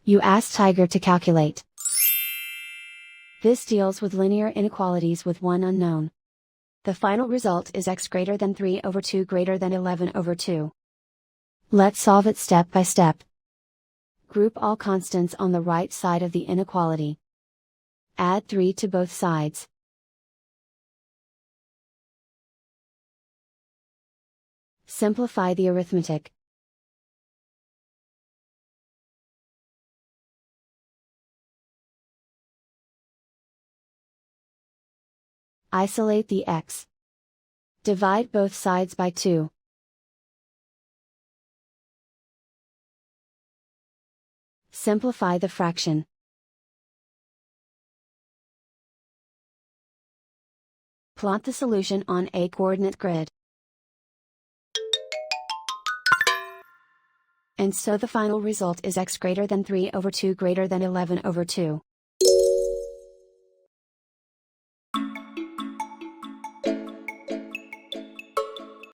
You ask Tiger to calculate. This deals with linear inequalities with one unknown. The final result is x greater than 3 over 2 greater than 11 over 2. Let's solve it step by step. Group all constants on the right side of the inequality. Add 3 to both sides. Simplify the arithmetic. Isolate the x. Divide both sides by 2. Simplify the fraction. Plot the solution on a coordinate grid. And so the final result is x greater than 3 over 2 greater than 11 over 2.